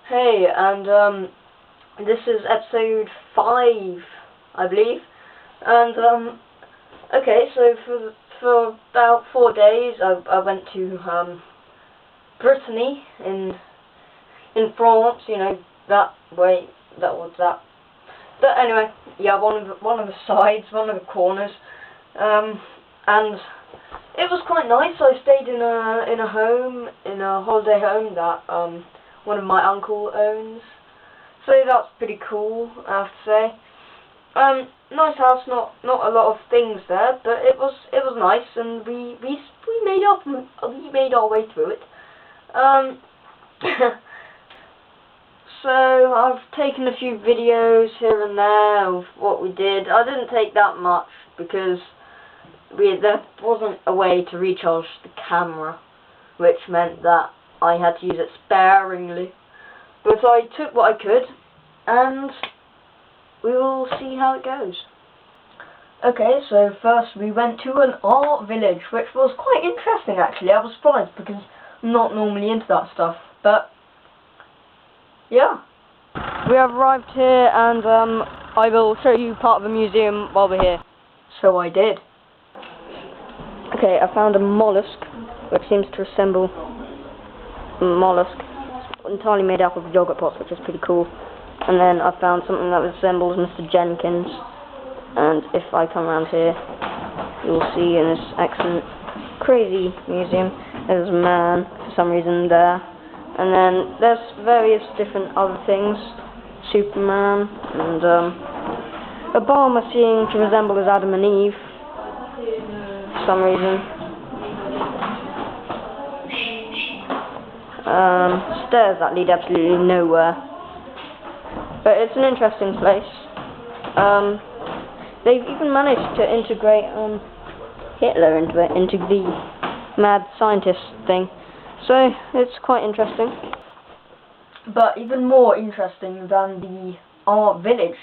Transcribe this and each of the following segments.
Hey, and this is episode 5, I believe. And okay, so for about 4 days, I went to Brittany in France. You know, that way. That was that. But anyway, yeah, one of the sides, one of the corners, and it was quite nice. I stayed in a holiday home that one of my uncle owns. So that's pretty cool, I have to say. Nice house, not a lot of things there, but it was nice, and we made our way through it. So I've taken a few videos here and there of what we did. I didn't take that much because there wasn't a way to recharge the camera, which meant that I had to use it sparingly. But I took what I could, and we will see how it goes. Okay, so first we went to an art village, which was quite interesting actually. I was surprised because I'm not normally into that stuff, but yeah. We have arrived here, and I will show you part of the museum while we're here. So I did. Okay, I found a mollusk, which seems to resemble a mollusk. It's entirely made up of yogurt pots, which is pretty cool. And then I found something that resembles Mr. Jenkins. And if I come around here, you'll see in this excellent, crazy museum, there's a man, for some reason, there. And then there's various different other things, Superman, and a bomb I seem to resemble as Adam and Eve, for some reason. Stairs that lead absolutely nowhere. But it's an interesting place. They've even managed to integrate Hitler into it, into the mad scientist thing. So it's quite interesting. But even more interesting than the art village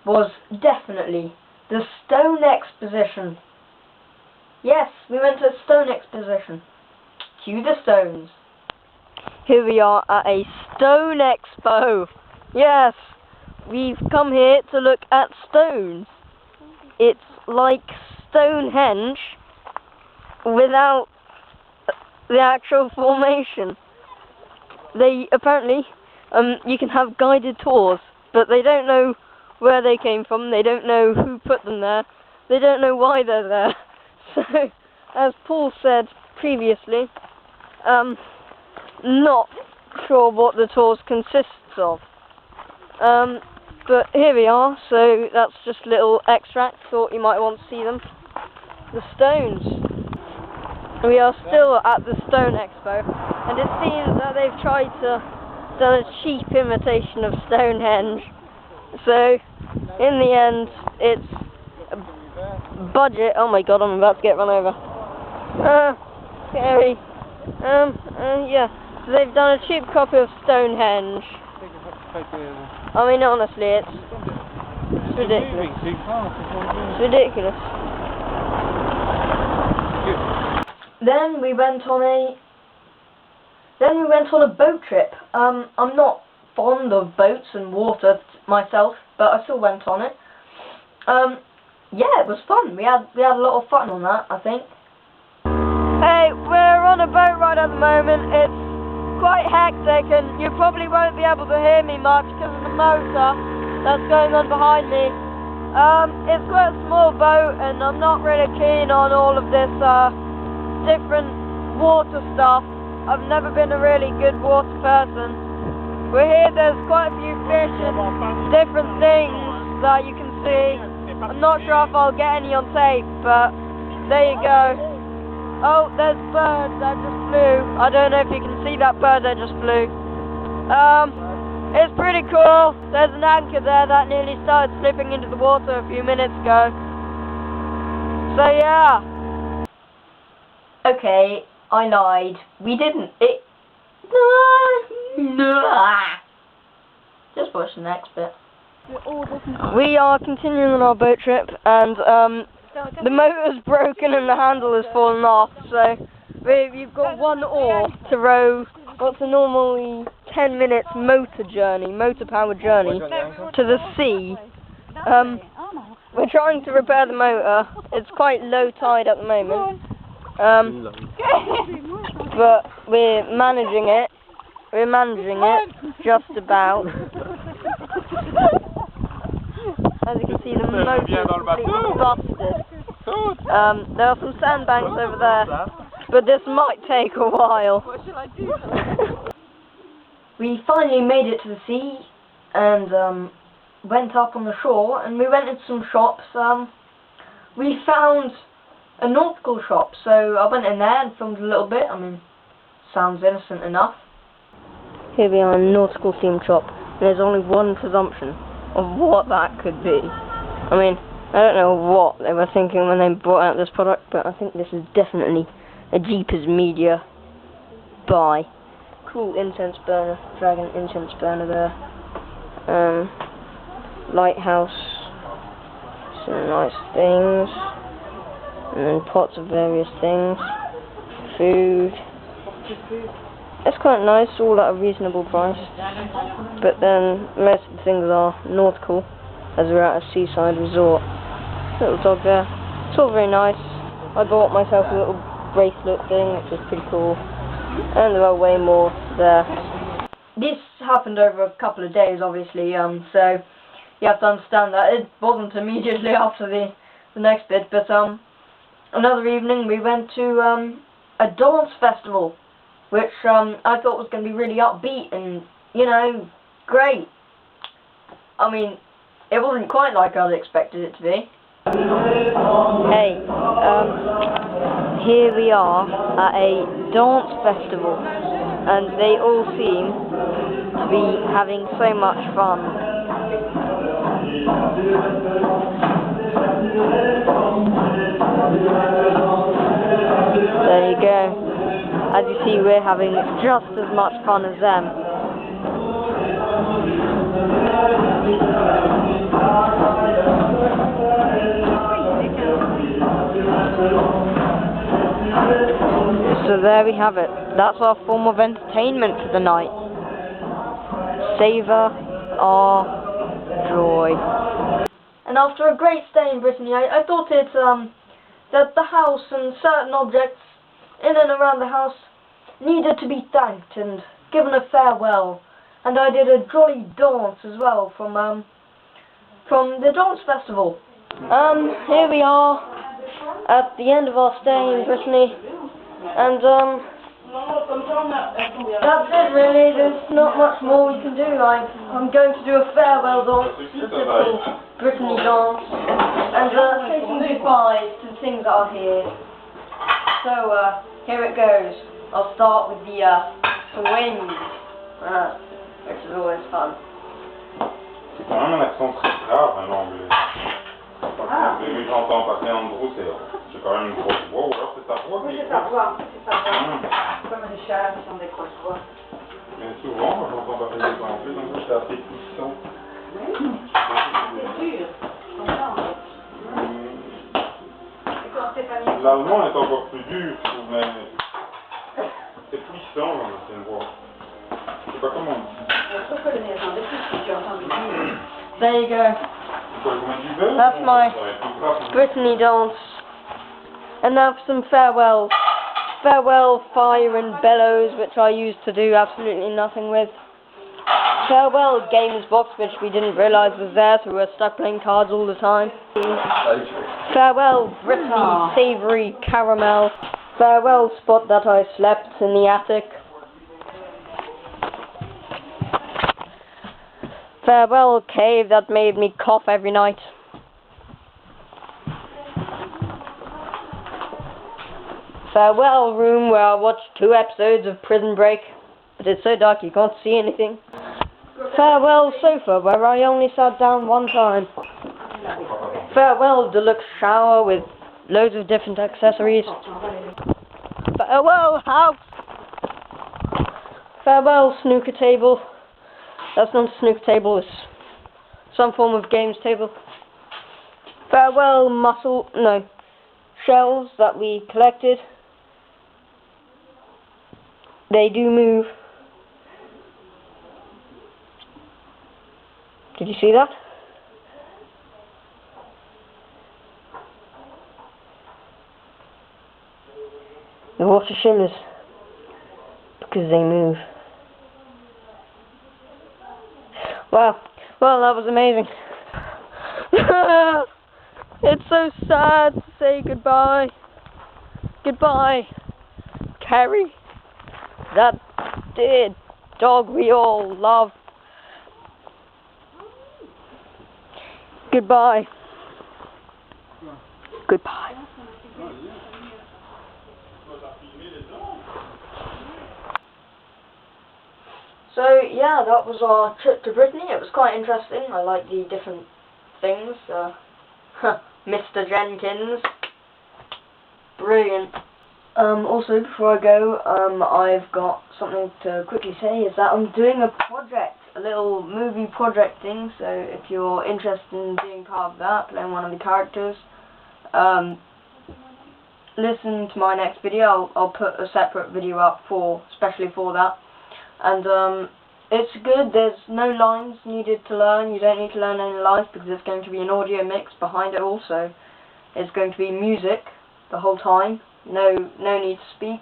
was definitely the stone exposition. Yes, we went to a stone exposition. Cue the stones. Here we are at a stone expo. Yes, we've come here to look at stones. It's like Stonehenge without the actual formation. They apparently, you can have guided tours, but they don't know where they came from. They don't know who put them there. They don't know why they're there. So, as Paul said previously, not sure what the tours consists of. But here we are. So that's just a little extract. Thought you might want to see them. The stones. We are still at the Stone Expo, and it seems that they've tried to do a cheap imitation of Stonehenge. So, in the end, it's a budget. Oh my god, I'm about to get run over. Scary. Yeah. So they've done a cheap copy of Stonehenge. I mean, honestly, it's ridiculous. It's ridiculous. Then we went on a boat trip. I'm not fond of boats and water myself, but I still went on it. Yeah, it was fun. We had a lot of fun on that, I think. Hey, we're on a boat ride at the moment. It's quite hectic, and you probably won't be able to hear me much because of the motor that's going on behind me. It's quite a small boat, and I'm not really keen on all of this different water stuff. I've never been a really good water person. We're here, there's quite a few fish and different things that you can see. I'm not sure if I'll get any on tape, but there you go. Oh, there's a bird that just flew. I don't know if you can see that bird that just flew. It's pretty cool. There's an anchor there that nearly started slipping into the water a few minutes ago. So yeah. Okay, I lied. We didn't. Just watch the next bit. We are continuing on our boat trip, and the motor's broken and the handle has fallen off. So you've got one oar to row what's a normally 10 minutes motor-powered journey to the sea. We're trying to repair the motor. It's quite low tide at the moment. But we're managing it. Just about. As you can see, the motor is completely busted. There are some sandbanks over there, but this might take a while. What shall I do? We finally made it to the sea, and went up on the shore, and we went into some shops. We found a nautical shop, so I went in there and filmed a little bit. I mean, sounds innocent enough. Here we are in a nautical themed shop, and there's only one presumption of what that could be. I mean, I don't know what they were thinking when they brought out this product, but I think this is definitely a Jeepers Media buy. Cool incense burner, dragon incense burner there. Lighthouse, some nice things, and then pots of various things. Food. It's quite nice, all at a reasonable price. But then most of the things are nautical, as we're at a seaside resort. Little dog there. It's all very nice. I bought myself a little bracelet thing, which is pretty cool. And there are way more there. This happened over a couple of days, obviously, so you have to understand that it wasn't immediately after the next bit, but another evening we went to a dance festival, which I thought was going to be really upbeat and, you know, great. I mean, it wasn't quite like I'd expected it to be. Hey, here we are at a dance festival, and they all seem to be having so much fun. There you go. As you see, we're having just as much fun as them. So there we have it. That's our form of entertainment for the night. Savour our joy. And after a great stay in Brittany, I thought that the house and certain objects in and around the house needed to be thanked and given a farewell. And I did a jolly dance as well from the dance festival. Here we are at the end of our stay in Brittany, and that's it really. There's not much more we can do. I'm going to do a farewell dance, a typical Brittany dance, and say some goodbyes to the things that are here. So here it goes. I'll start with the swing, which is always fun. C'est quand même un accent très grave, hein, l'anglais. Mais j'entends passer Andrew, c'est quand même une grosse voix, ou alors c'est ta voix qui est grosse. C'est sa voix. Comme les chats qui sont des grosses voix. Mais souvent, moi j'entends parler des anglais, donc c'est assez puissant. Oui, c'est dur, je comprends. L'allemand est encore plus dur, je trouve, mais c'est puissant, c'est une voix. Je sais pas comment on dit. Sauf que le néerlandais, c'est ce que tu entends dire. There you go. That's my Brittany dance. And now for some farewell. Farewell fire and bellows, which I used to do absolutely nothing with. Farewell games box, which we didn't realise was there, so we were stuck playing cards all the time. Farewell Brittany savoury caramel. Farewell spot that I slept in the attic. Farewell cave that made me cough every night. Farewell room where I watched 2 episodes of Prison Break, but it's so dark you can't see anything. Farewell sofa where I only sat down one time. Farewell deluxe shower with loads of different accessories. Farewell house. Farewell snooker table. That's not a snooker table, it's some form of games table. Farewell shells that we collected. They do move. Did you see that? The water shimmers because they move. Wow. Well, that was amazing. It's so sad to say goodbye. Goodbye, Carrie. That dear dog we all love. Goodbye. Goodbye. So yeah, that was our trip to Brittany. It was quite interesting. I like the different things. Mr. Jenkins. Brilliant. Also, before I go, I've got something to quickly say, is that I'm doing a project, a little movie project thing, so if you're interested in being part of that, playing one of the characters, listen to my next video. I'll put a separate video up especially for that. And it's good. There's no lines needed to learn. You don't need to learn any lines because there's going to be an audio mix behind it also. It's going to be music the whole time. No need to speak.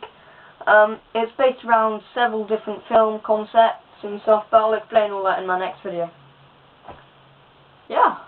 It's based around several different film concepts and stuff, but I'll explain all that in my next video. Yeah.